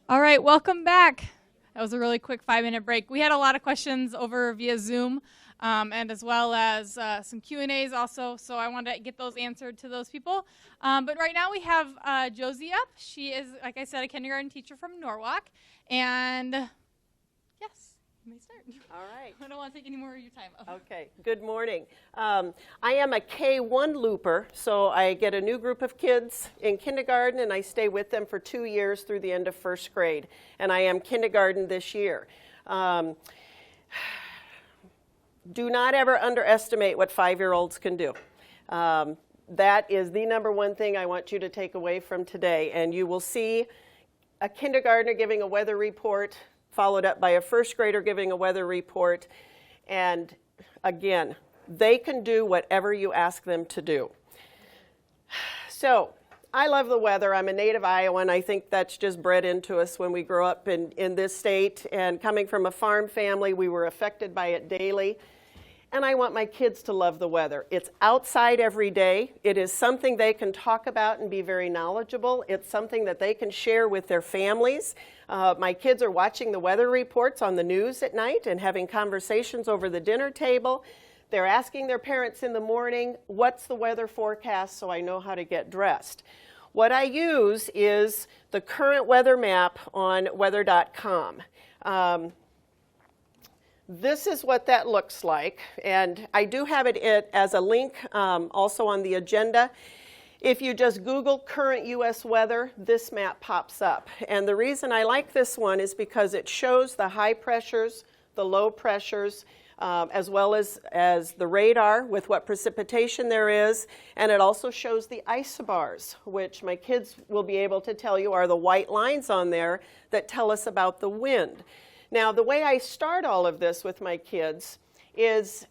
All right, welcome back. That was a really quick 5-minute break. We had a lot of questions over via Zoom, and as well as some Q&As also, so I wanted to get those answered to those people. But right now we have Josie up. She is, like I said, a kindergarten teacher from Norwalk, and yes, you may start. All right. I don't want to take any more of your time. Okay, good morning. I am a K-1 looper, so I get a new group of kids in kindergarten and I stay with them for 2 years through the end of first grade. And I am kindergarten this year. Do not ever underestimate what 5-year-olds can do. That is the number one thing I want you to take away from today. And you will see a kindergartner giving a weather report, followed up by a first grader giving a weather report. And again, they can do whatever you ask them to do. So I love the weather. I'm a native Iowan. I think that's just bred into us when we grow up in this state. And coming from a farm family, we were affected by it daily. And I want my kids to love the weather. It's outside every day. It is something they can talk about and be very knowledgeable. It's something that they can share with their families. My kids are watching the weather reports on the news at night and having conversations over the dinner table. They're asking their parents in the morning, what's the weather forecast, so I know how to get dressed. What I use is the current weather map on weather.com. This is what that looks like, and I do have it as a link also on the agenda. If you just Google current U.S. weather, this map pops up. And the reason I like this one is because it shows the high pressures, the low pressures, as well as the radar with what precipitation there is. And it also shows the isobars, which my kids will be able to tell you are the white lines on there that tell us about the wind. Now, the way I start all of this with my kids is,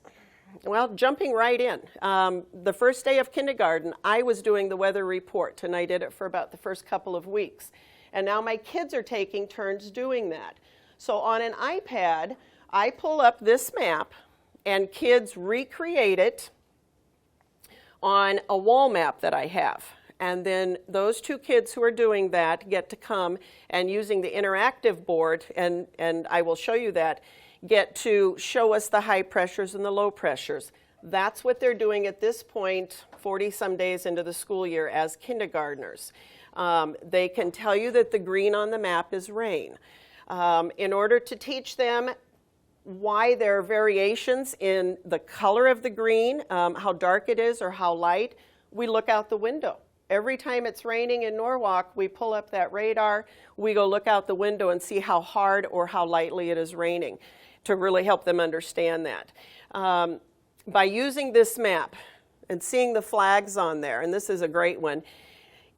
well, jumping right in. The first day of kindergarten, I was doing the weather report, and I did it for about the first couple of weeks. And now my kids are taking turns doing that. So on an iPad, I pull up this map, and kids recreate it on a wall map that I have. And then those two kids who are doing that get to come and using the interactive board, and I will show you that, get to show us the high pressures and the low pressures. That's what they're doing at this point, 40-some days into the school year as kindergartners. They can tell you that the green on the map is rain. In order to teach them why there are variations in the color of the green, how dark it is or how light, we look out the window. Every time it's raining in Norwalk, we pull up that radar, we go look out the window and see how hard or how lightly it is raining to really help them understand that. By using this map and seeing the flags on there, and this is a great one,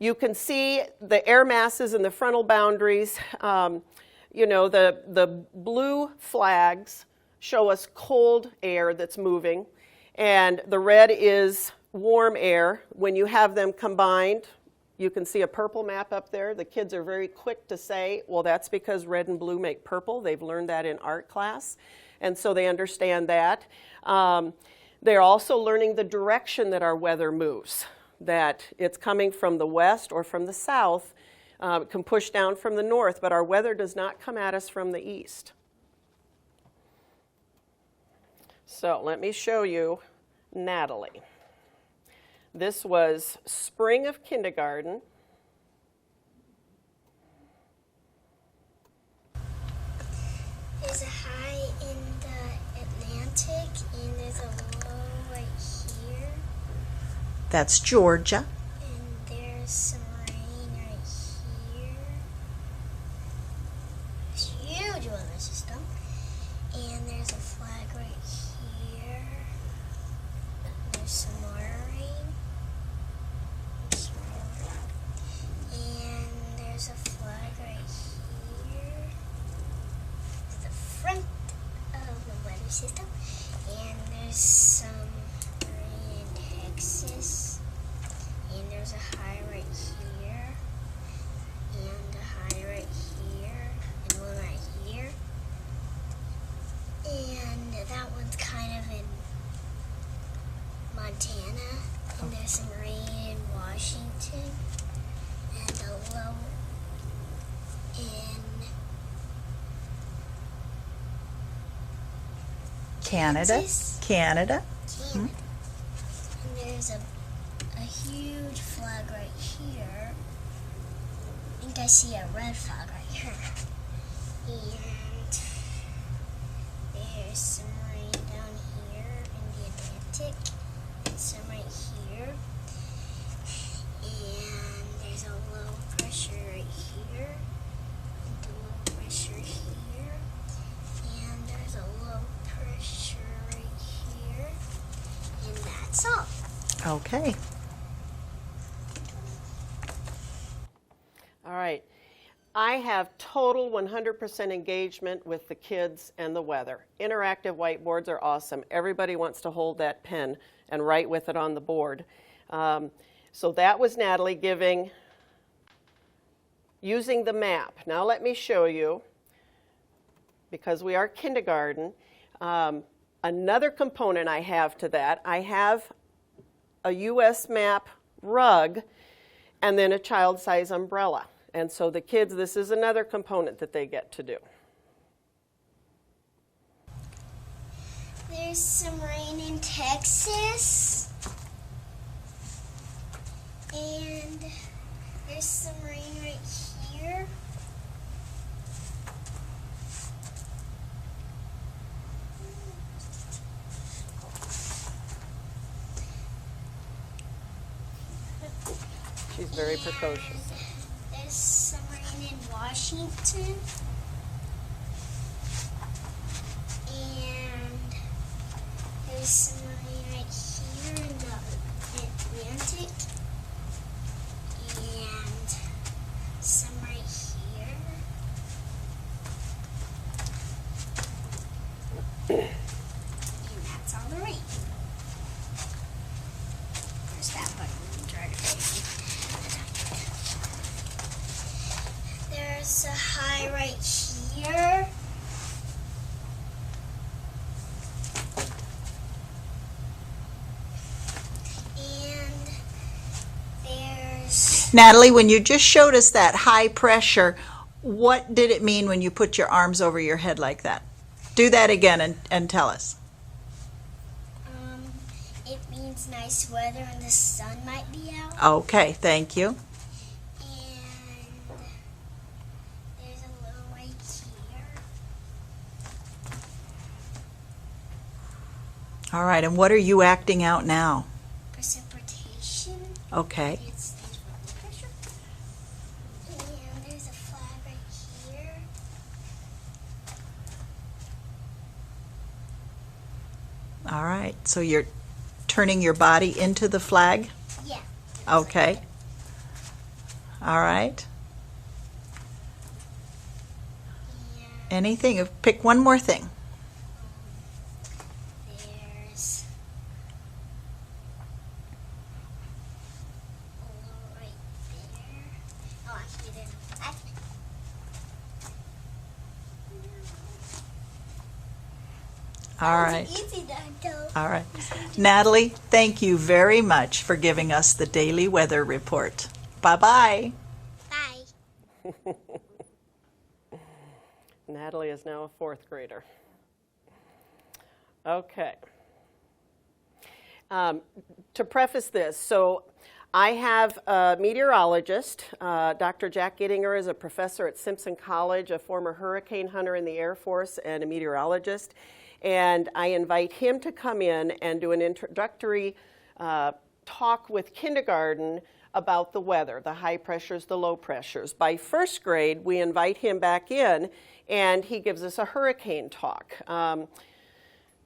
you can see the air masses and the frontal boundaries. You know, the blue flags show us cold air that's moving, and the red is warm air. When you have them combined, you can see a purple map up there. The kids are very quick to say, well, that's because red and blue make purple. They've learned that in art class, and so they understand that. They're also learning the direction that our weather moves, that it's coming from the west or from the south. It can push down from the north, but our weather does not come at us from the east. So let me show you Natalie. This was spring of kindergarten. There's a high in the Atlantic, and there's a low right here. That's Georgia. And there's some rain right here. It's huge weather system. And there's a flag right here. There's some more rain. And there's a flag right here. It's the front of the weather system. And there's some rain in Texas. And there's a high right here. And a high right here. And one right here. And that one's kind of in Montana. And there's some rain in Washington. And a low in Canada. Kansas, Canada. Canada. And there's a huge flag right here. I think I see a red flag right here. And there's some rain down here in the Atlantic. And some right here. And there's a low pressure right here. And a low pressure here. And there's a low pressure right here. And that's all. Okay. All right. I have total 100% engagement with the kids and the weather. Interactive whiteboards are awesome. Everybody wants to hold that pen and write with it on the board. So that was Natalie using the map. Now let me show you, because we are kindergarten, another component I have to that. I have a U.S. map rug and then a child-size umbrella. And so the kids, this is another component that they get to do. There's some rain in Texas. And there's some rain right here. She's very precocious. There's some rain in Washington. And there's some rain right here in the Atlantic. And some right here. And that's all the rain. There's that button. Try to face it. There's a high right here. And there's Natalie, when you just showed us that high pressure, what did it mean when you put your arms over your head like that? Do that again and tell us. it means nice weather and the sun might be out. Okay, thank you. And there's a little right here. All right, and what are you acting out now? Precipitation. Okay. It's water pressure. And there's a flag right here. All right, so you're turning your body into the flag? Yeah. Okay. All right. And Anything? Pick one more thing. there's a little right there. Oh, actually, there's a flag. All right. Easy, Dado. All right. Natalie, thank you very much for giving us the daily weather report. Bye-bye. Bye. Natalie is now a fourth grader. Okay. To preface this, so I have a meteorologist. Dr. Jack Gittinger is a professor at Simpson College, a former hurricane hunter in the Air Force, and a meteorologist. And I invite him to come in and do an introductory talk with kindergarten about the weather, the high pressures, the low pressures. By first grade, we invite him back in, and he gives us a hurricane talk.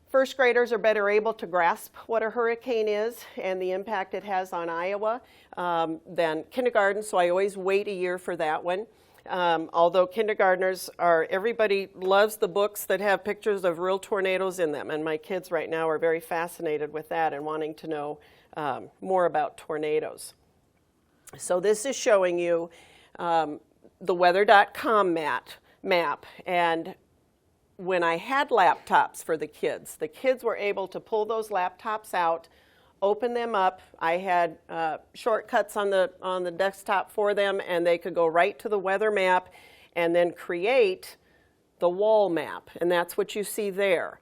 First graders are better able to grasp what a hurricane is and the impact it has on Iowa than kindergarten, so I always wait a year for that one. Although kindergartners everybody loves the books that have pictures of real tornadoes in them, and my kids right now are very fascinated with that and wanting to know more about tornadoes. So this is showing you the weather.com map, and when I had laptops for the kids were able to pull those laptops out, open them up. I had shortcuts on the desktop for them, and they could go right to the weather map and then create the wall map, and that's what you see there.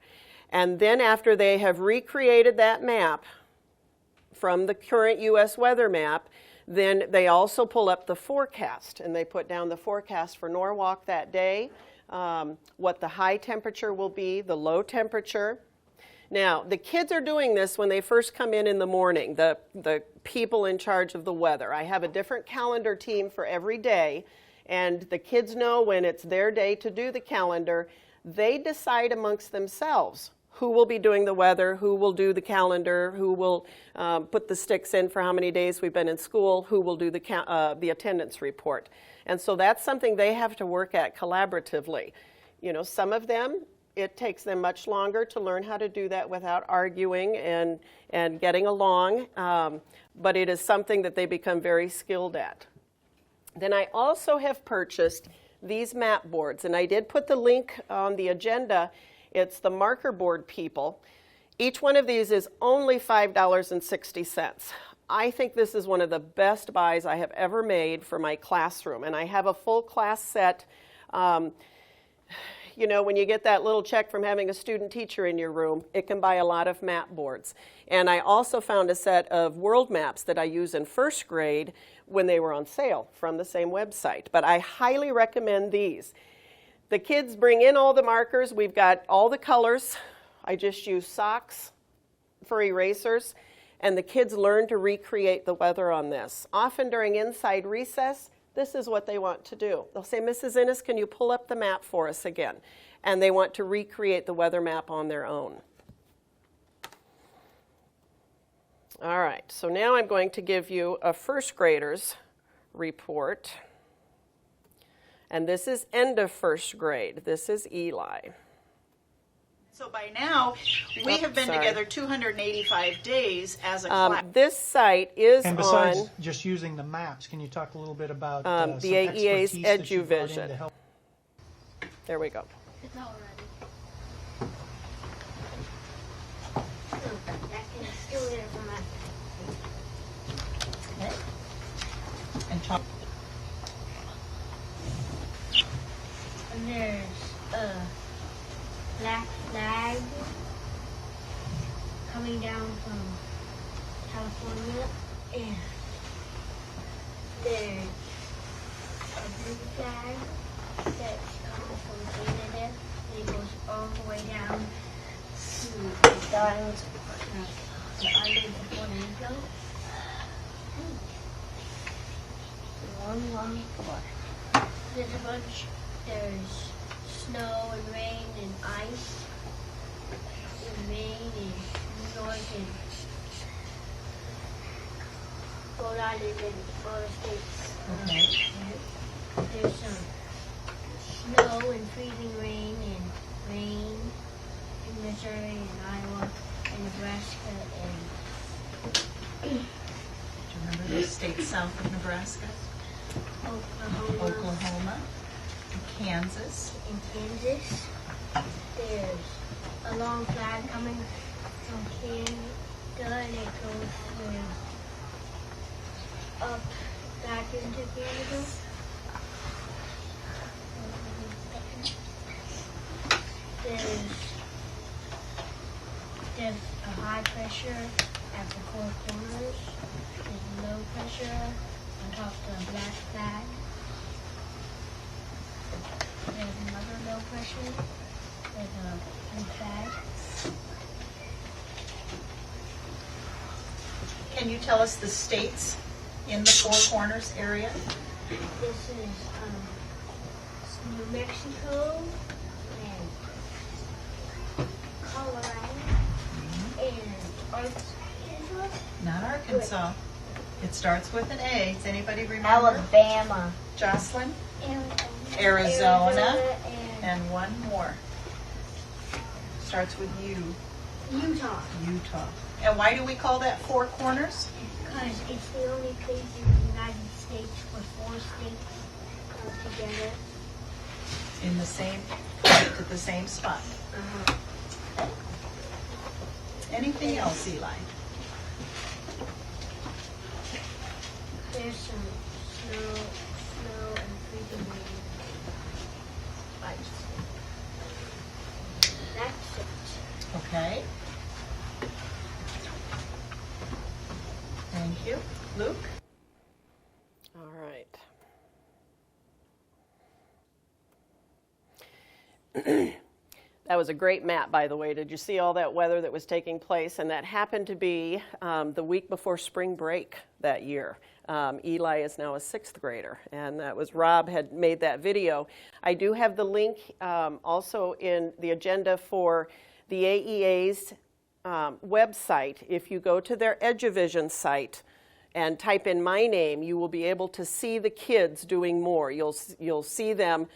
And then after they have recreated that map from the current U.S. weather map, then they also pull up the forecast, and they put down the forecast for Norwalk that day, what the high temperature will be, the low temperature. Now, the kids are doing this when they first come in the morning, the people in charge of the weather. I have a different calendar team for every day, and the kids know when it's their day to do the calendar. They decide amongst themselves who will be doing the weather, who will do the calendar, who will put the sticks in for how many days we've been in school, who will do the attendance report. And so that's something they have to work at collaboratively. You know, some of them, it takes them much longer to learn how to do that without arguing and getting along, but it is something that they become very skilled at. Then I also have purchased these map boards, and I did put the link on the agenda. It's the marker board people. Each one of these is only $5.60. I think this is one of the best buys I have ever made for my classroom, and I have a full class set. You know, when you get that little check from having a student teacher in your room, it can buy a lot of map boards. And I also found a set of world maps that I use in first grade when they were on sale from the same website. But I highly recommend these. The kids bring in all the markers. We've got all the colors. I just use socks for erasers. And the kids learn to recreate the weather on this. Often during inside recess, this is what they want to do. They'll say, Mrs. Innis, can you pull up the map for us again? And they want to recreate the weather map on their own. All right, so now I'm going to give you a first grader's report. And this is end of first grade. This is Eli. So by now, we have been together 285 days as a class. This site is And besides on just using the maps, can you talk a little bit about the AEA's expertise that you brought in EduVision. to help? There we go. It's not ready. That can still there for my. And talk. And there's a black flag coming down from California, and there's a blue flag that's coming from Canada, and it goes all the way down to the islands of Puerto Rico. Long floor. There's snow and rain and ice in Maine and New York and Rhode Island and Florida States. There's some snow and freezing rain in Missouri and Iowa and Nebraska and Do you remember the states south of Nebraska? Oklahoma, and Kansas. In Kansas. There's a long flag coming from Canada, and it goes up back into Canada. There's a high pressure at the four corners. There's low pressure on top of the black flag. There's another low pressure. There's a blue flag. Can you tell us the states in the Four Corners area? This is New Mexico and Colorado and Arkansas. Not Arkansas. It starts with an A. Does anybody remember? Alabama. Jocelyn? Arizona And one more. Starts with U. Utah. Utah. And why do we call that Four Corners? Because it's the only place in the United States where four states come together. In the same, at the same spot. Anything else, Eli? There's some snow and freezing rain. Ice. That's it. That was a great map, by the way. Did you see all that weather that was taking place? And that happened to be the week before spring break that year. Eli is now a 6th grader, and that was Rob had made that video. I do have the link also in the agenda for the AEA's website. If you go to their Eduvision site and type in my name, you will be able to see the kids doing more. You'll see them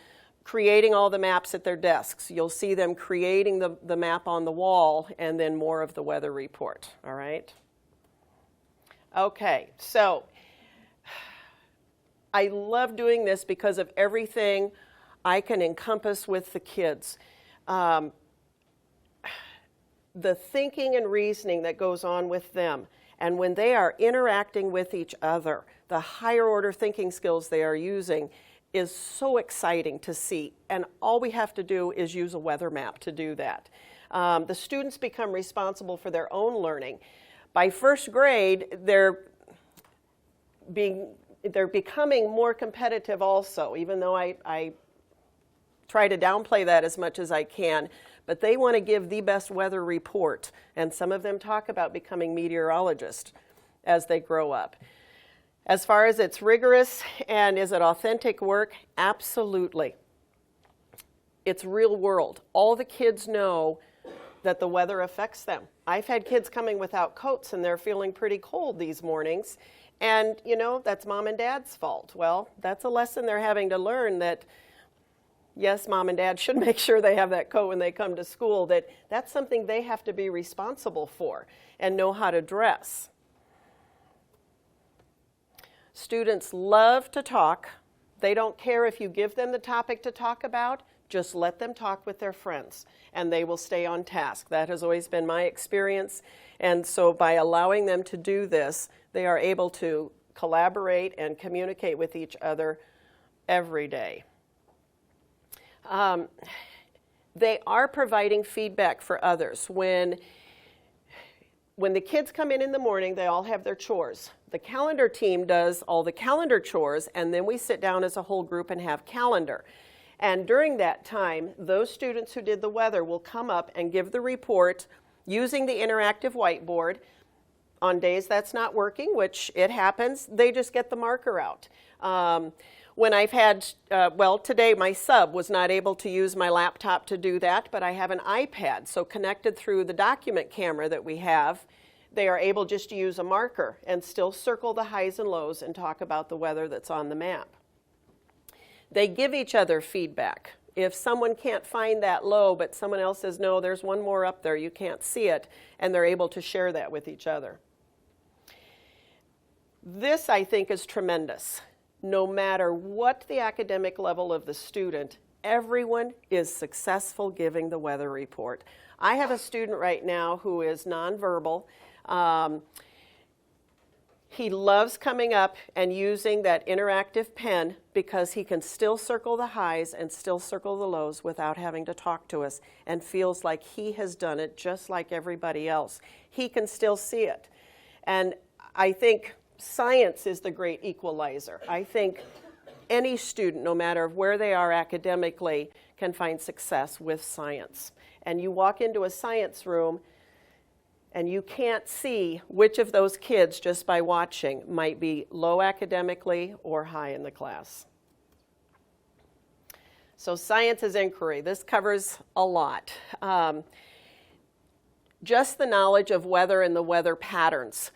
creating all the maps at their desks. You'll see them creating the map on the wall, and then more of the weather report, all right? Okay, so I love doing this because of everything I can encompass with the kids. The thinking and reasoning that goes on with them, and when they are interacting with each other, the higher order thinking skills they are using is so exciting to see, and all we have to do is use a weather map to do that. The students become responsible for their own learning. By 1st grade, they're becoming more competitive also, even though I try to downplay that as much as I can, but they want to give the best weather report, and some of them talk about becoming meteorologists as they grow up. As far as it's rigorous and is it authentic work, absolutely. It's real world. All the kids know that the weather affects them. I've had kids coming without coats and they're feeling pretty cold these mornings, and you know, that's mom and dad's fault. Well, that's a lesson they're having to learn, that yes, mom and dad should make sure they have that coat when they come to school, that's something they have to be responsible for and know how to dress. Students love to talk. They don't care if you give them the topic to talk about, just let them talk with their friends and they will stay on task. That has always been my experience, and so by allowing them to do this, they are able to collaborate and communicate with each other every day. They are providing feedback for others. When the kids come in the morning, they all have their chores. The calendar team does all the calendar chores, and then we sit down as a whole group and have calendar. And during that time, those students who did the weather will come up and give the report using the interactive whiteboard. On days that's not working, which it happens, they just get the marker out. When I've had, today my sub was not able to use my laptop to do that, but I have an iPad, so connected through the document camera that we have, they are able just to use a marker and still circle the highs and lows and talk about the weather that's on the map. They give each other feedback. If someone can't find that low, but someone else says, no, there's one more up there, you can't see it, and they're able to share that with each other. This, I think, is tremendous. No matter what the academic level of the student, everyone is successful giving the weather report. I have a student right now who is nonverbal. He loves coming up and using that interactive pen because he can still circle the highs and still circle the lows without having to talk to us, and feels like he has done it just like everybody else. He can still see it. And I think science is the great equalizer. I think any student, no matter where they are academically, can find success with science. And you walk into a science room and you can't see which of those kids, just by watching, might be low academically or high in the class. So science is inquiry. This covers a lot. Just the knowledge of weather and the weather patterns.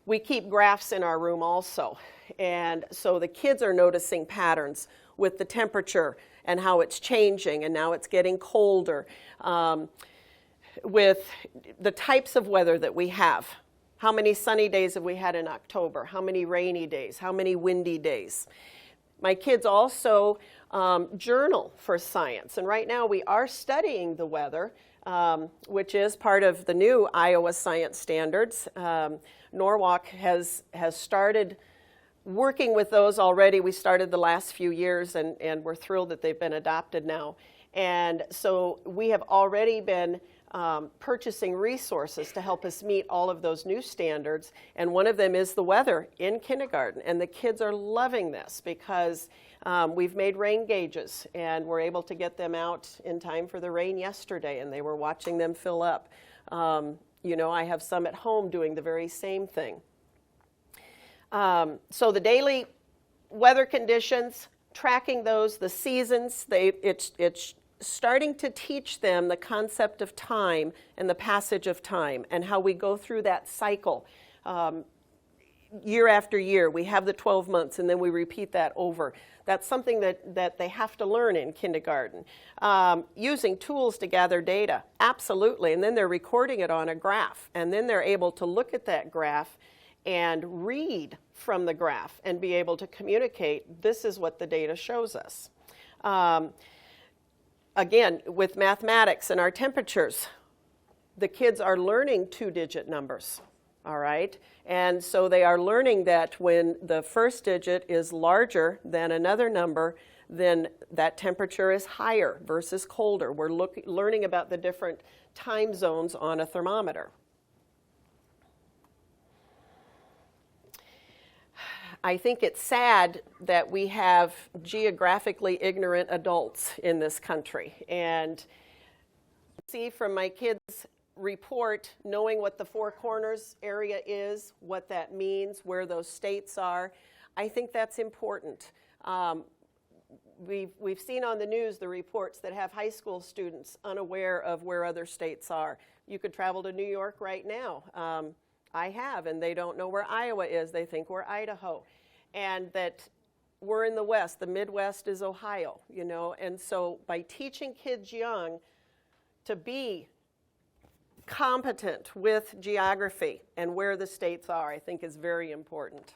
We keep graphs in our room also, and so the kids are noticing patterns with the temperature and how it's changing, and now it's getting colder. With the types of weather that we have. How many sunny days have we had in October? How many rainy days? How many windy days? My kids also journal for science, and right now we are studying the weather, which is part of the new Iowa Science Standards. Norwalk has started working with those already. We started the last few years, and we're thrilled that they've been adopted now. And so we have already been purchasing resources to help us meet all of those new standards, and one of them is the weather in kindergarten, and the kids are loving this because We've made rain gauges, and we're able to get them out in time for the rain yesterday, and they were watching them fill up. I have some at home doing the very same thing. So the daily weather conditions, tracking those, the seasons, it's starting to teach them the concept of time and the passage of time and how we go through that cycle. Year after year, we have the 12 months, and then we repeat that over. That's something that they have to learn in kindergarten. Using tools to gather data, absolutely, and then they're recording it on a graph, and then they're able to look at that graph and read from the graph and be able to communicate, this is what the data shows us. Again, with mathematics and our temperatures, the kids are learning two-digit numbers. All right, and so they are learning that when the first digit is larger than another number, then that temperature is higher versus colder. We're learning about the different time zones on a thermometer. I think it's sad that we have geographically ignorant adults in this country. And see from my kids' report, knowing what the Four Corners area is, what that means, where those states are, I think that's important. We've seen on the news the reports that have high school students unaware of where other states are. You could travel to New York right now. I have, and they don't know where Iowa is. They think we're Idaho. And that we're in the West. The Midwest is Ohio, And so by teaching kids young to be competent with geography and where the states are, I think is very important.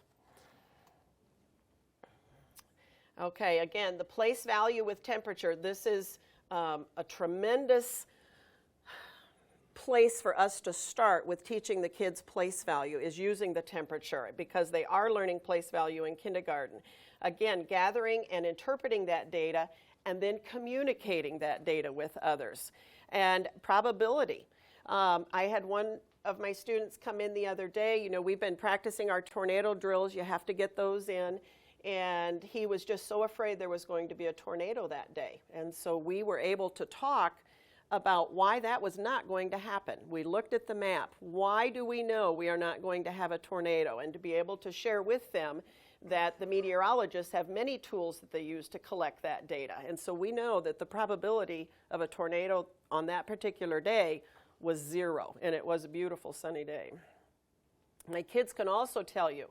Okay, again, the place value with temperature. This is a tremendous place for us to start with teaching the kids place value, is using the temperature, because they are learning place value in kindergarten. Again, gathering and interpreting that data and then communicating that data with others. And probability. I had one of my students come in the other day. We've been practicing our tornado drills. You have to get those in. And he was just so afraid there was going to be a tornado that day. And so we were able to talk about why that was not going to happen. We looked at the map. Why do we know we are not going to have a tornado? And to be able to share with them that the meteorologists have many tools that they use to collect that data. And so we know that the probability of a tornado on that particular day was 0, and it was a beautiful sunny day. My kids can also tell you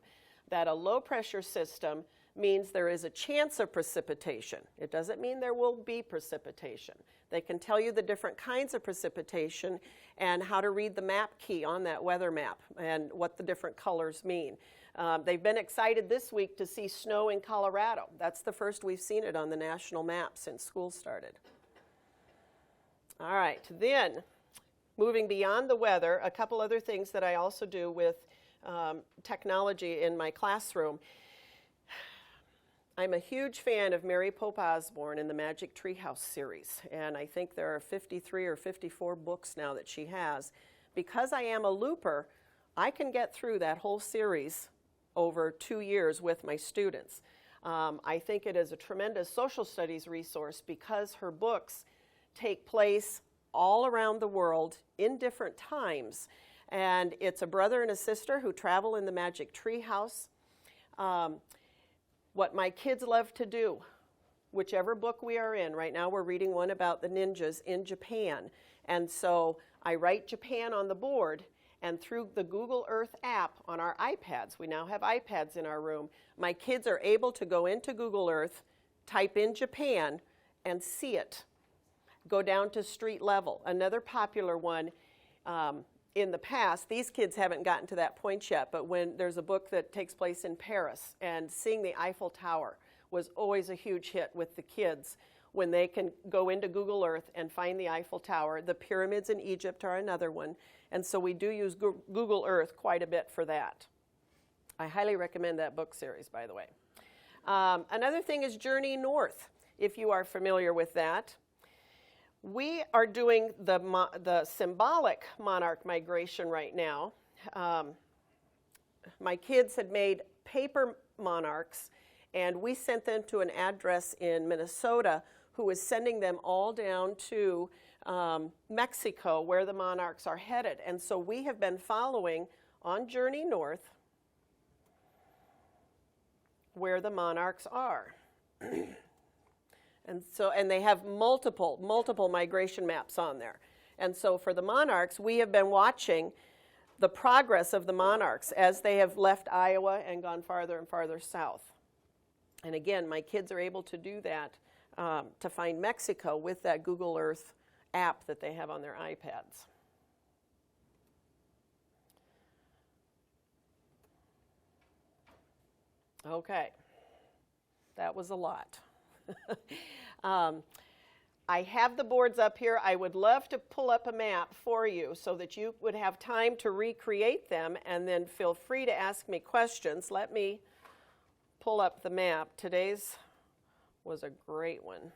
that a low pressure system means there is a chance of precipitation. It doesn't mean there will be precipitation. They can tell you the different kinds of precipitation and how to read the map key on that weather map and what the different colors mean. They've been excited this week to see snow in Colorado. That's the first we've seen it on the national map since school started. All right, then moving beyond the weather, a couple other things that I also do with technology in my classroom. I'm a huge fan of Mary Pope Osborne in the Magic Treehouse series, and I think there are 53 or 54 books now that she has. Because I am a looper, I can get through that whole series over 2 years with my students. I think it is a tremendous social studies resource because her books take place all around the world in different times. And it's a brother and a sister who travel in the Magic Treehouse. What my kids love to do, whichever book we are in, right now we're reading one about the ninjas in Japan. And so I write Japan on the board, and through the Google Earth app on our iPads, we now have iPads in our room, my kids are able to go into Google Earth, type in Japan, and see it. Go down to street level. Another popular one in the past, these kids haven't gotten to that point yet, but when there's a book that takes place in Paris, and seeing the Eiffel Tower was always a huge hit with the kids when they can go into Google Earth and find the Eiffel Tower. The pyramids in Egypt are another one, and so we do use Google Earth quite a bit for that. I highly recommend that book series, by the way. Another thing is Journey North, if you are familiar with that. We are doing the symbolic monarch migration right now. My kids had made paper monarchs, And we sent them to an address in Minnesota who was sending them all down to Mexico where the monarchs are headed. And so we have been following on Journey North where the monarchs are. And they have multiple migration maps on there. And so for the monarchs, we have been watching the progress of the monarchs as they have left Iowa and gone farther and farther south. And again, my kids are able to do that to find Mexico with that Google Earth app that they have on their iPads. Okay, that was a lot. I have the boards up here. I would love to pull up a map for you so that you would have time to recreate them, and then feel free to ask me questions. Let me pull up the map. Today's was a great one.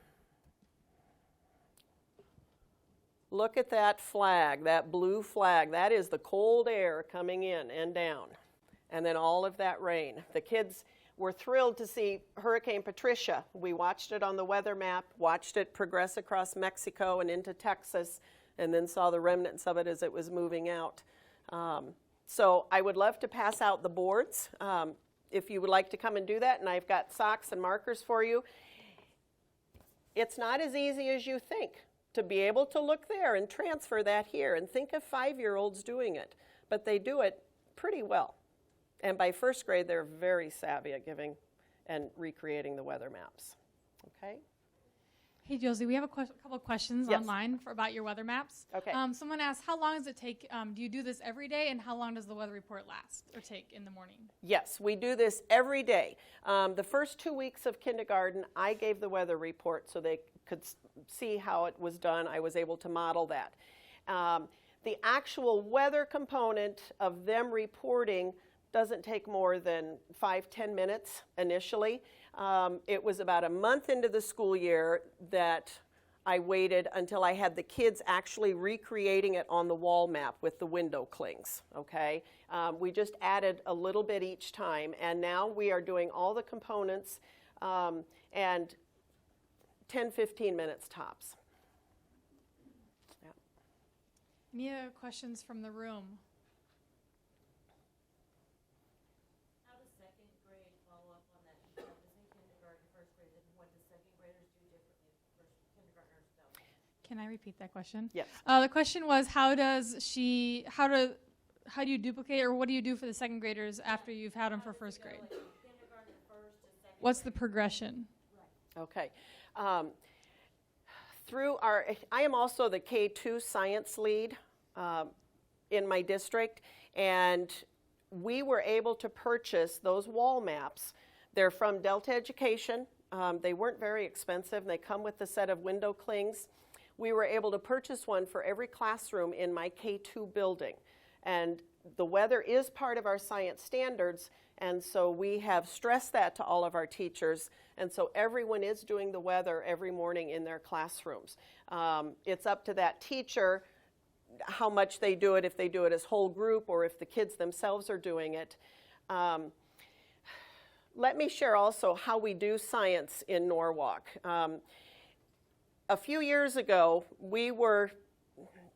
Look at that flag, that blue flag. That is the cold air coming in and down, and then all of that rain. The kids were thrilled to see Hurricane Patricia. We watched it on the weather map, watched it progress across Mexico and into Texas, and then saw the remnants of it as it was moving out. So I would love to pass out the boards if you would like to come and do that, and I've got socks and markers for you. It's not as easy as you think to be able to look there and transfer that here, and think of 5-year-olds doing it, but they do it pretty well. And by first grade, they're very savvy at giving and recreating the weather maps. Okay? Hey, Josie, we have a couple of questions Yes. online about your weather maps. Okay. Someone asked, how long does it take? Do you do this every day, and how long does the weather report last or take in the morning? Yes, we do this every day. The first 2 weeks of kindergarten, I gave the weather report so they could see how it was done. I was able to model that. The actual weather component of them reporting doesn't take more than 5-10 minutes initially. It was about a month into the school year that I waited until I had the kids actually recreating it on the wall map with the window clings, okay? We just added a little bit each time, and now we are doing all the components and 10-15 minutes tops. Yeah. Any other questions from the room? How does second grade follow up on that? You have this in kindergarten, first grade, and what do second graders do differently first kindergartners don't? Can I repeat that question? Yes. The question was, how do you duplicate, or what do you do for the second graders after you've had them for first grade? Like kindergarten first to second. What's the progression? Okay. I am also the K-2 science lead in my district, and we were able to purchase those wall maps. They're from Delta Education. They weren't very expensive, and they come with a set of window clings. We were able to purchase one for every classroom in my K-2 building. And the weather is part of our science standards, and so we have stressed that to all of our teachers, and so everyone is doing the weather every morning in their classrooms. It's up to that teacher how much they do it, if they do it as whole group or if the kids themselves are doing it. Let me share also how we do science in Norwalk. A few years ago, we were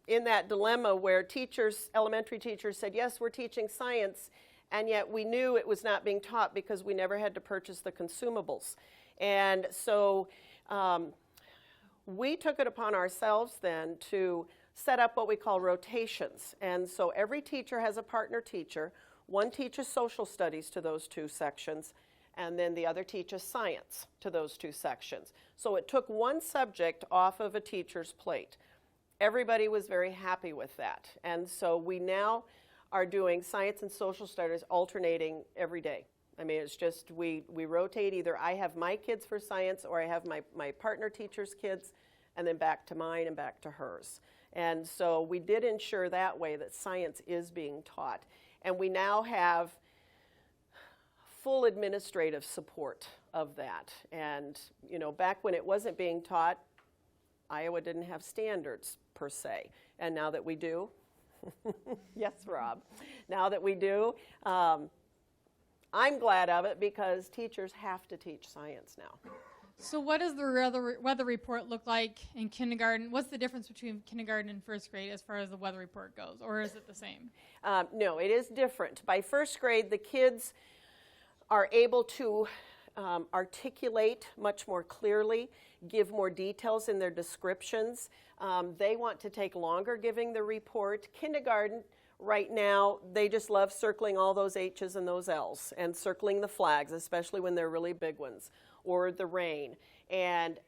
in that dilemma where teachers, elementary teachers, said, yes, we're teaching science, and yet we knew it was not being taught because we never had to purchase the consumables. And so we took it upon ourselves then to set up what we call rotations. And so every teacher has a partner teacher. One teaches social studies to those 2 sections, and then the other teaches science to those 2 sections. So it took one subject off of a teacher's plate. Everybody was very happy with that. And so we now are doing science and social studies alternating every day. I mean, it's just we rotate. Either I have my kids for science, or I have my partner teacher's kids, and then back to mine and back to hers. And so we did ensure that way that science is being taught. And we now have full administrative support of that. And, you know, back when it wasn't being taught, Iowa didn't have standards per se. And now that we do, yes, Rob, now that we do, I'm glad of it because teachers have to teach science now. So what does the weather report look like in kindergarten? What's the difference between kindergarten and first grade as far as the weather report goes, or is it the same? No, it is different. By first grade, the kids are able to articulate much more clearly, give more details in their descriptions. They want to take longer giving the report. Kindergarten, right now, they just love circling all those H's and those L's and circling the flags, especially when they're really big ones, or the rain. And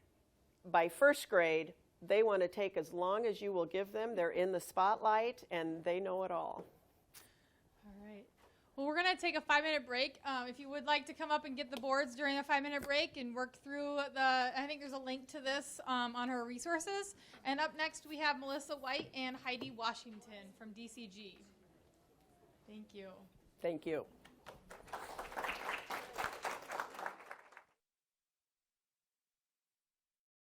by first grade, they want to take as long as you will give them. They're in the spotlight and they know it all. All right. Well, we're going to take a 5-minute break. If you would like to come up and get the boards during a 5-minute break and work through I think there's a link to this on her resources. And up next, we have Melissa White and Heidi Washington from DCG. Thank you. Thank you.